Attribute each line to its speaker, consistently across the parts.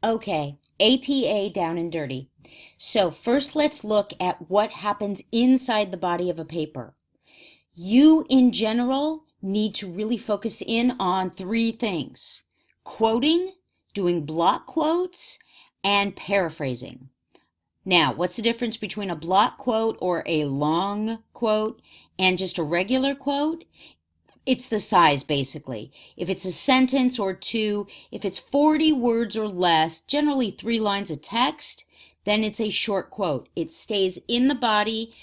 Speaker 1: Okay, APA down and dirty. So first let's look at what happens inside the body of a paper. You, in general, need to really focus in on three things: quoting, doing block quotes, and paraphrasing. Now, what's the difference between a block quote or a long quote and just a regular quote? It's the size, basically. If it's a sentence or two, if it's 40 words or less, generally 3 lines of text, then it's a short quote. It stays in the body,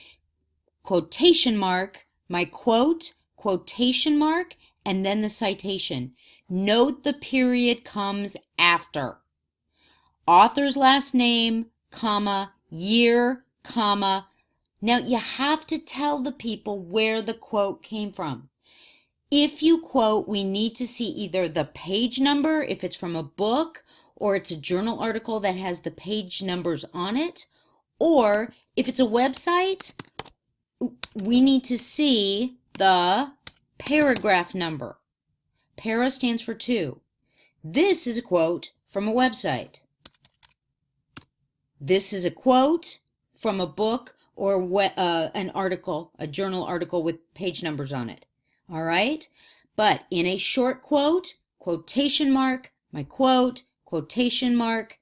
Speaker 1: quotation mark, my quote, quotation mark, and then the citation. Note the period comes after. Author's last name, comma, year, comma. Now you have to tell the people where the quote came from. If you quote, we need to see either the page number, if it's from a book, or it's a journal article that has the page numbers on it, or if it's a website, we need to see the paragraph number. Para stands for 2. This is a quote from a website. This is a quote from a book or an article, a journal article with page numbers on it. All right? But in a short quote, quotation mark, my quote, quotation mark,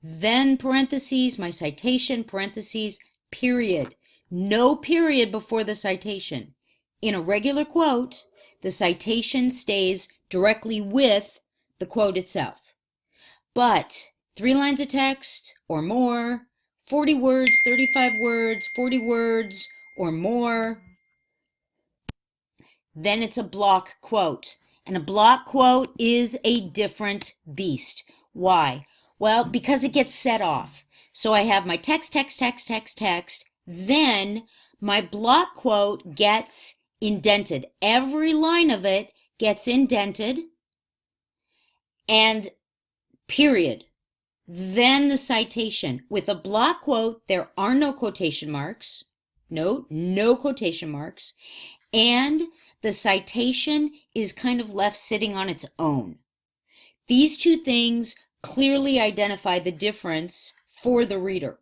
Speaker 1: then parentheses, my citation, parentheses, period. No period before the citation. In a regular quote, the citation stays directly with the quote itself. But 3 lines of text or more, 40 words, 35 words, 40 words or more, then it's a block quote. And a block quote is a different beast. Why? Well, because it gets set off. So I have my text, then my block quote gets indented. Every line of it gets indented, and period. Then the citation. With a block quote, there are no quotation marks. No quotation marks. And the citation is kind of left sitting on its own. These two things clearly identify the difference for the reader.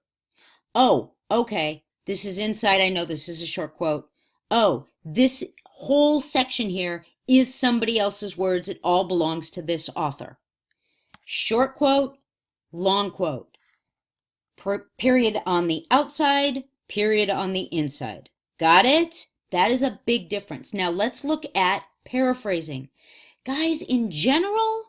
Speaker 1: Oh, okay, this is inside. I know this is a short quote. Oh, this whole section here is somebody else's words. It all belongs to this author. Short quote, long quote. Period on the outside, period on the inside. Got it? That is a big difference. Now let's look at paraphrasing. Guys, in general,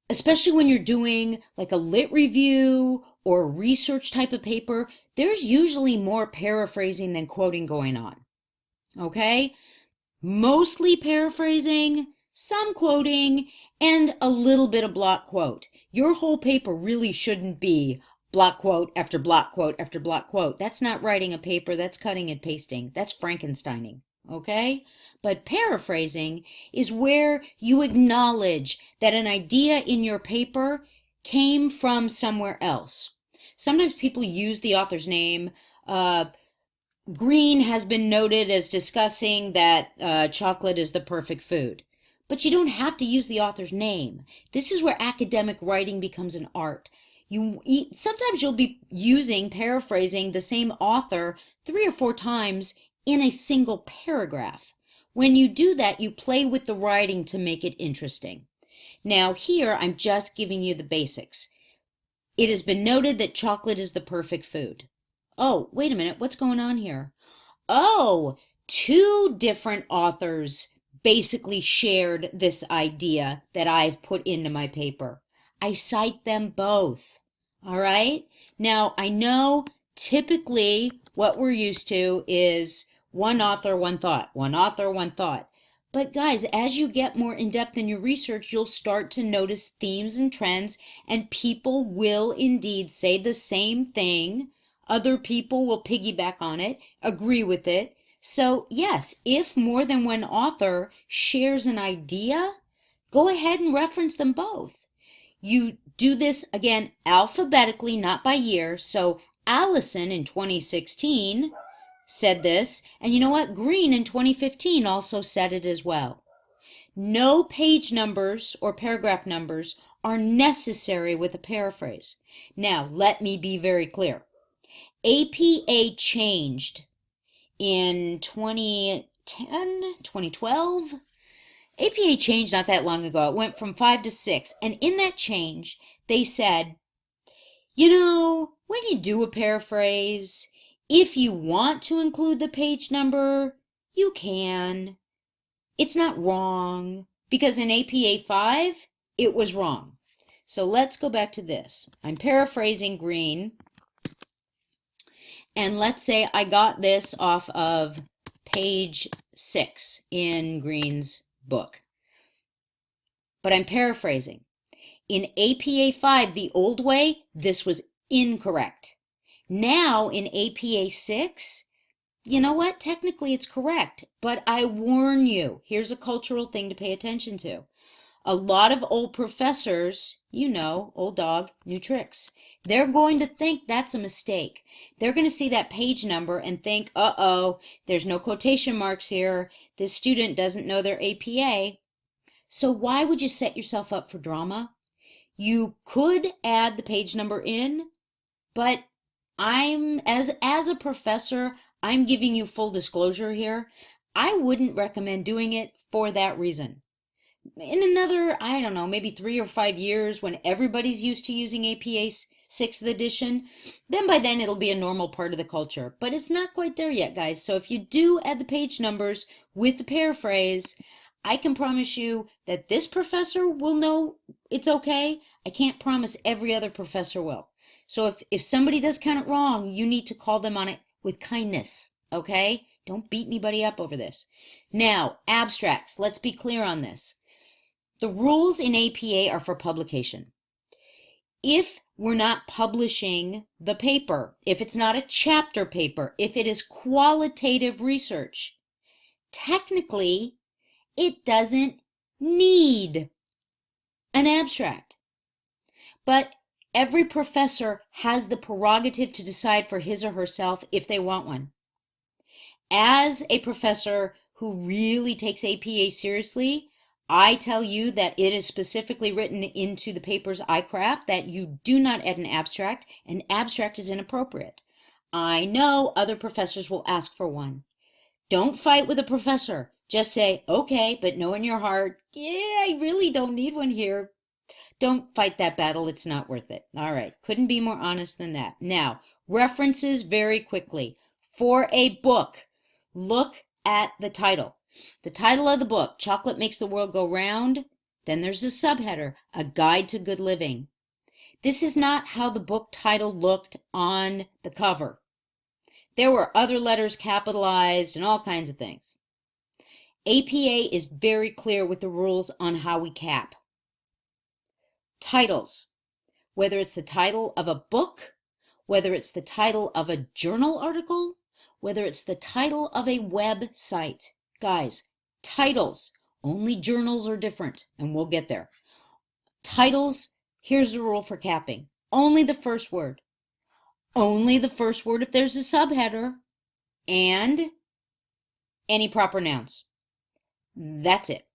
Speaker 1: especially when you're doing like a lit review or a research type of paper, there's usually more paraphrasing than quoting going on. Okay? Mostly paraphrasing, some quoting, and a little bit of block quote. Your whole paper really shouldn't be block quote after block quote after block quote. That's not writing a paper, that's cutting and pasting. That's Frankensteining, okay? But paraphrasing is where you acknowledge that an idea in your paper came from somewhere else. Sometimes people use the author's name. Green has been noted as discussing that chocolate is the perfect food. But you don't have to use the author's name. This is where academic writing becomes an art. Sometimes you'll be paraphrasing the same author 3 or 4 times in a single paragraph. When you do that, you play with the writing to make it interesting. Now here, I'm just giving you the basics. It has been noted that chocolate is the perfect food. Oh, wait a minute, what's going on here? Oh, 2 different authors basically shared this idea that I've put into my paper. I cite them both. All right? Now, I know typically what we're used to is one author, one thought. One author, one thought. But guys, as you get more in-depth in your research, you'll start to notice themes and trends, and people will indeed say the same thing. Other people will piggyback on it, agree with it. So yes, if more than one author shares an idea, go ahead and reference them both. You do this, again, alphabetically, not by year. So Allison in 2016 said this, and you know what? Green in 2015 also said it as well. No page numbers or paragraph numbers are necessary with a paraphrase. Now, let me be very clear. APA changed in 2010, 2012. APA changed not that long ago. It went from 5 to 6. And in that change, they said, when you do a paraphrase, if you want to include the page number, you can. It's not wrong, because in APA 5, it was wrong. So let's go back to this. I'm paraphrasing Green. And let's say I got this off of page 6 in Green's book. But I'm paraphrasing. In APA 5, the old way, this was incorrect. Now in APA 6, you know what? Technically it's correct, but I warn you, here's a cultural thing to pay attention to. A lot of old professors, old dog, new tricks. They're going to think that's a mistake. They're going to see that page number and think, uh-oh, there's no quotation marks here. This student doesn't know their APA. So why would you set yourself up for drama? You could add the page number in, but as a professor, I'm giving you full disclosure here. I wouldn't recommend doing it for that reason. In another, I don't know, maybe 3 or 5 years, when everybody's used to using APA 6th edition, then by then it'll be a normal part of the culture. But it's not quite there yet, guys. So if you do add the page numbers with the paraphrase, I can promise you that this professor will know it's okay. I can't promise every other professor will. So if somebody does count it wrong, you need to call them on it with kindness, okay? Don't beat anybody up over this. Now, abstracts. Let's be clear on this. The rules in APA are for publication. If we're not publishing the paper, if it's not a chapter paper, if it is qualitative research, technically, it doesn't need an abstract. But every professor has the prerogative to decide for his or herself if they want one. As a professor who really takes APA seriously, I tell you that it is specifically written into the papers I craft that you do not add an abstract. An abstract is inappropriate. I know other professors will ask for one. Don't fight with a professor. Just say, okay, but know in your heart, I really don't need one here. Don't fight that battle. It's not worth it. All right. Couldn't be more honest than that. Now, references very quickly. For a book, look at the title. The title of the book, Chocolate Makes the World Go Round. Then there's a subheader, A Guide to Good Living. This is not how the book title looked on the cover. There were other letters capitalized and all kinds of things. APA is very clear with the rules on how we cap. Titles, whether it's the title of a book, whether it's the title of a journal article, whether it's the title of a website. Guys, titles, only journals are different, and we'll get there. Titles, here's the rule for capping. Only the first word. Only the first word if there's a subheader, and any proper nouns. That's it.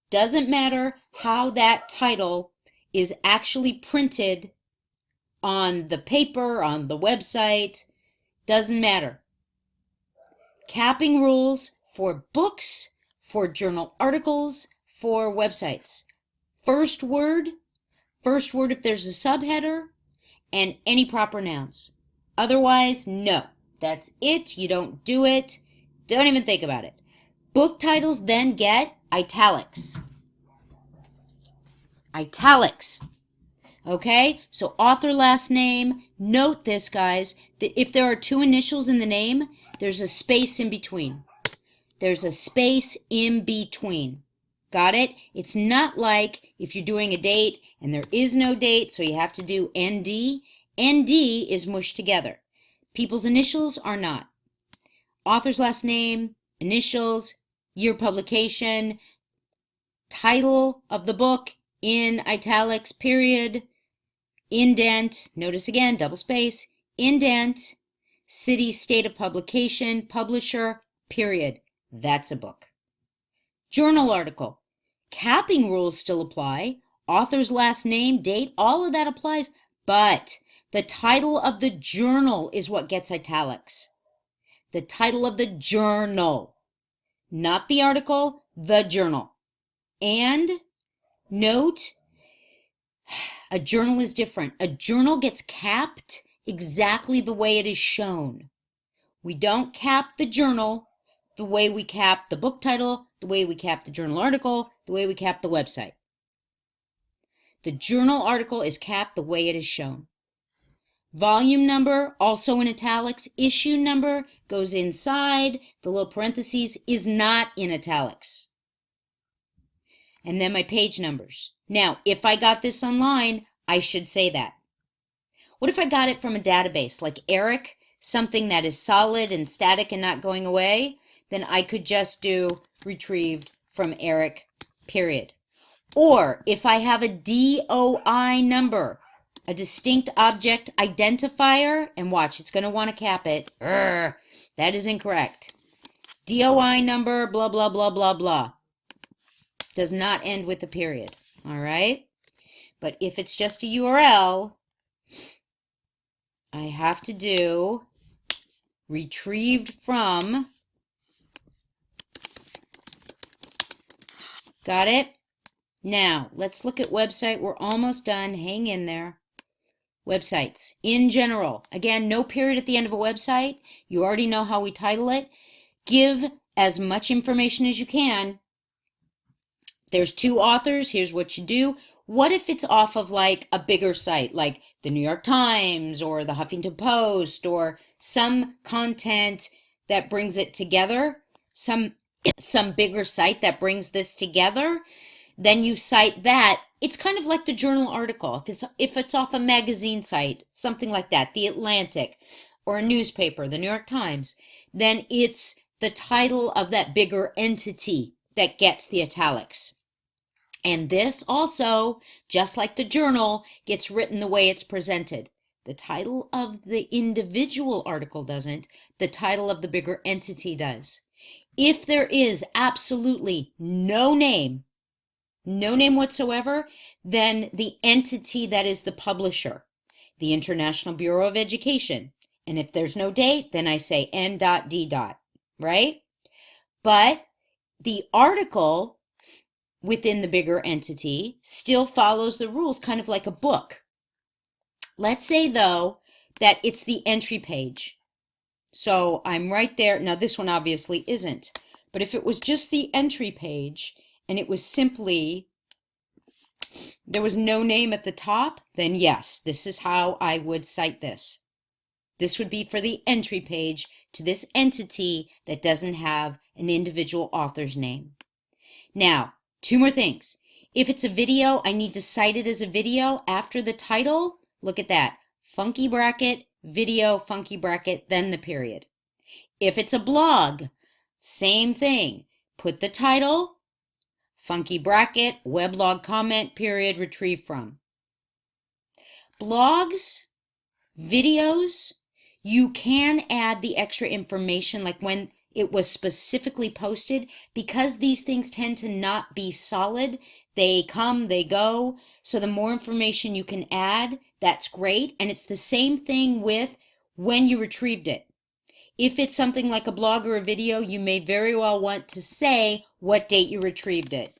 Speaker 1: Doesn't matter how that title is actually printed on the paper, on the website. Doesn't matter. Capping rules for books, for journal articles, for websites. First word if there's a subheader, and any proper nouns. Otherwise, no. That's it. You don't do it. Don't even think about it. Book titles then get italics. Italics. Okay? So author last name. Note this, guys, that if there are 2 initials in the name, there's a space in between. There's a space in between. Got it? It's not like if you're doing a date and there is no date, so you have to do ND. ND is mushed together. People's initials are not. Author's last name, initials, year publication, title of the book in italics, period, indent, notice again, double space, indent, city, state of publication, publisher, period. That's a book. Journal article. Capping rules still apply. author's last name, date, all of that applies, but the title of the journal is what gets italics. The title of the journal, not the article, the journal. And note, a journal is different. A journal gets capped exactly the way it is shown. We don't cap the journal the way we cap the book title, the way we cap the journal article, the way we cap the website. The journal article is capped the way it is shown. Volume number, also in italics. Issue number goes inside. The little parentheses is not in italics. And then my page numbers. Now, if I got this online, I should say that. What if I got it from a database like ERIC, something that is solid and static and not going away? Then I could just do retrieved from ERIC, period. Or if I have a DOI number, a distinct object identifier, and watch, it's going to want to cap it. That is incorrect. DOI number, blah, blah, blah, blah, blah. Does not end with a period. All right? But if it's just a URL, I have to do retrieved from. Got it? Now, let's look at website. We're almost done. Hang in there. Websites in general. Again, no period at the end of a website. You already know how we title it. Give as much information as you can. There's 2 authors. Here's what you do. What if it's off of like a bigger site, like the New York Times or the Huffington Post, or some content that brings it together, some bigger site that brings this together? Then you cite that. It's kind of like the journal article. If it's off a magazine site, something like that, The Atlantic, or a newspaper, the New York Times, then it's the title of that bigger entity that gets the italics. And this also, just like the journal, gets written the way it's presented. The title of the individual article doesn't. The title of the bigger entity does. If there is absolutely no name whatsoever, then the entity that is the publisher, the International Bureau of Education. And if there's no date, then I say N.D. Right? But the article within the bigger entity still follows the rules, kind of like a book. Let's say, though, that it's the entry page. So I'm right there. Now, this one obviously isn't. But if it was just the entry page, and it was simply, there was no name at the top, then yes, this is how I would cite this. This would be for the entry page to this entity that doesn't have an individual author's name. Now, 2 more things. If it's a video, I need to cite it as a video after the title. Look at that. Funky bracket, video, funky bracket, then the period. If it's a blog, same thing. Put the title, funky bracket, weblog comment, period, retrieve from. Blogs, videos, you can add the extra information, like when it was specifically posted, because these things tend to not be solid. They come, they go. So the more information you can add, that's great. And it's the same thing with when you retrieved it. If it's something like a blog or a video, you may very well want to say what date you retrieved it.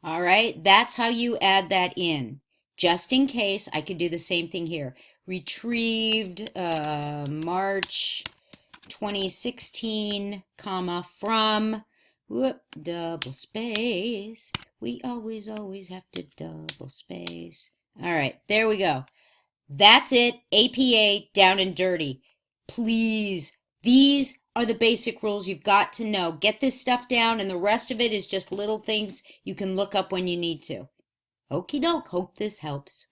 Speaker 1: All right, that's how you add that in. Just in case, I could do the same thing here. Retrieved March 2016, comma, from, whoop, double space. We always have to double space. All right, there we go. That's it. APA down and dirty. Please, these are the basic rules you've got to know. Get this stuff down, and the rest of it is just little things you can look up when you need to. Okie doke. Hope this helps.